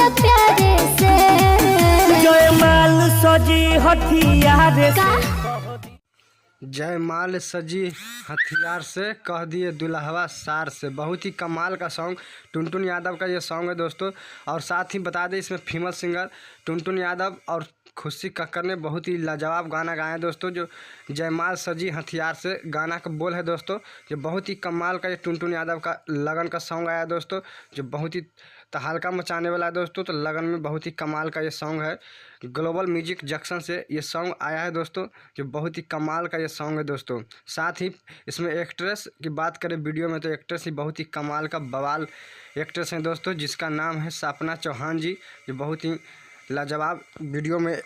जा प्यारे से। जयमाल सजी हथियार से जयमाल सजी हथियार से कह दिए दुल्हवा सार से। बहुत ही कमाल का सॉन्ग टुनटुन यादव का ये सॉन्ग है दोस्तों। और साथ ही बता दें इसमें फीमेल सिंगर टुनटुन यादव और खुशी कक्कर ने बहुत ही लाजवाब गाना गाया है दोस्तों। जो जयमाल सजी हथियार से गाना का बोल है दोस्तों, जो बहुत ही कमाल का ये टुनटुन यादव का लगन का सॉन्ग आया दोस्तों, जो बहुत ही तहलका मचाने वाला है दोस्तों। तो लगन में बहुत ही कमाल का ये सॉन्ग है। ग्लोबल म्यूजिक जंक्शन से ये सॉन्ग आया है दोस्तों, जो बहुत ही कमाल का ये सॉन्ग है दोस्तों। साथ ही इसमें एक्ट्रेस की बात करें वीडियो में, तो एक्ट्रेस ही बहुत ही कमाल का बवाल एक्ट्रेस हैं दोस्तों, जिसका नाम है सपना चौहान जी, जो बहुत ही लाजवाब वीडियो में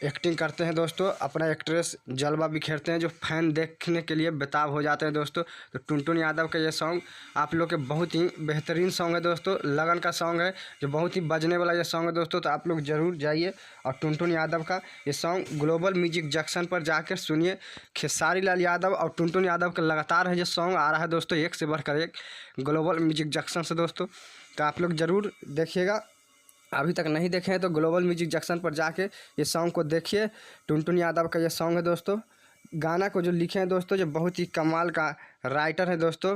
एक्टिंग करते हैं दोस्तों। अपना एक्ट्रेस जलवा बिखेरते हैं, जो फैन देखने के लिए बेताब हो जाते हैं दोस्तों। तो टुनटुन यादव का ये सॉन्ग आप लोग के बहुत ही बेहतरीन सॉन्ग है दोस्तों, लगन का सॉन्ग है, जो बहुत ही बजने वाला ये सॉन्ग है दोस्तों। तो आप लोग ज़रूर जाइए और टुनटुन यादव का ये सॉन्ग ग्लोबल म्यूजिक जंक्शन पर जाकर सुनिए। खेसारी लाल यादव और टुनटुन यादव का लगातार है जो सॉन्ग आ रहा है दोस्तों, एक से बढ़कर एक ग्लोबल म्यूजिक जंक्शन से दोस्तों। तो आप लोग ज़रूर देखिएगा, अभी तक नहीं देखे हैं तो ग्लोबल म्यूजिक जंक्शन पर जाके ये सॉन्ग को देखिए। टुनटुन यादव का ये सॉन्ग है दोस्तों। गाना को जो लिखे हैं दोस्तों, जो बहुत ही कमाल का राइटर है दोस्तों।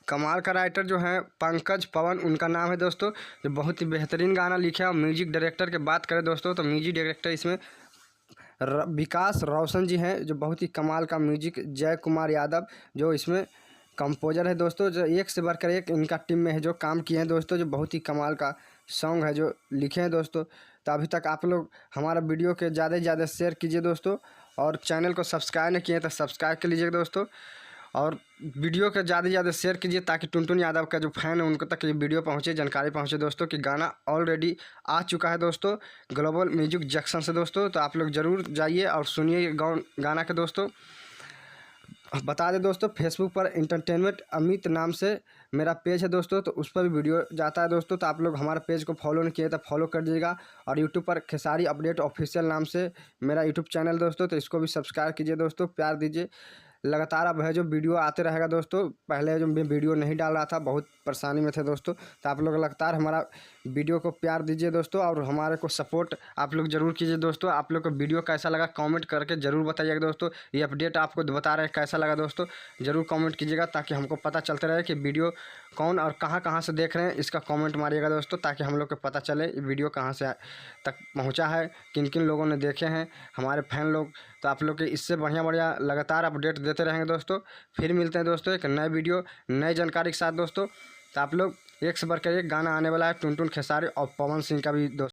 कमाल का राइटर जो है पंकज पवन उनका नाम है दोस्तों, जो बहुत ही बेहतरीन गाना लिखे हैं। और म्यूजिक डायरेक्टर की बात करें दोस्तों, तो म्यूजिक डायरेक्टर इसमें विकास रोशन जी हैं, जो बहुत ही कमाल का म्यूजिक। जय कुमार यादव जो इसमें कंपोजर है दोस्तों, जो एक से बढ़कर एक इनका टीम में है जो काम किए हैं दोस्तों, जो बहुत ही कमाल का सॉन्ग है जो लिखे हैं दोस्तों। तो अभी तक आप लोग हमारा वीडियो के ज़्यादा से ज़्यादा शेयर कीजिए दोस्तों, और चैनल को सब्सक्राइब नहीं किए तो सब्सक्राइब कर लीजिए दोस्तों। और वीडियो के ज़्यादा से ज़्यादा शेयर कीजिए, ताकि टुनटुन यादव का जो फैन है उनको तक ये वीडियो पहुँचे, जानकारी पहुँचे दोस्तों कि गाना ऑलरेडी आ चुका है दोस्तों ग्लोबल म्यूजिक जंक्शन से दोस्तों। तो आप लोग ज़रूर जाइए और सुनिए गाना के दोस्तों। बता दें दोस्तों, फेसबुक पर इंटरटेनमेंट अमित नाम से मेरा पेज है दोस्तों, तो उस पर भी वीडियो जाता है दोस्तों। तो आप लोग हमारे पेज को फॉलो नहीं किए तो फॉलो कर दीजिएगा। और यूट्यूब पर खेसारी अपडेट ऑफिशियल नाम से मेरा यूट्यूब चैनल दोस्तों, तो इसको भी सब्सक्राइब कीजिए दोस्तों, प्यार दीजिए। लगातार अब है जो वीडियो आते रहेगा दोस्तों। पहले जो मैं वीडियो नहीं डाल रहा था, बहुत परेशानी में थे दोस्तों, तो आप लोग लगातार हमारा वीडियो को प्यार दीजिए दोस्तों, और हमारे को सपोर्ट आप लोग ज़रूर कीजिए दोस्तों। आप लोग को वीडियो कैसा लगा कमेंट करके ज़रूर बताइएगा दोस्तों। ये अपडेट आपको बता रहे हैं कैसा लगा दोस्तों, ज़रूर कमेंट कीजिएगा, ताकि हमको पता चलते रहे कि वीडियो कौन और कहाँ से देख रहे हैं। इसका कमेंट मारिएगा दोस्तों, ताकि हम लोग को पता चले ये वीडियो कहाँ से तक पहुँचा है, किन किन लोगों ने देखे हैं हमारे फैन लोग। तो आप लोग के इससे बढ़िया लगातार अपडेट देते रहेंगे दोस्तों। फिर मिलते हैं दोस्तों एक नए वीडियो नई जानकारी के साथ दोस्तों। तो आप लोग एक से बढ़कर एक गाना आने वाला है टुनटुन खेसारी और पवन सिंह का भी दोस्तों।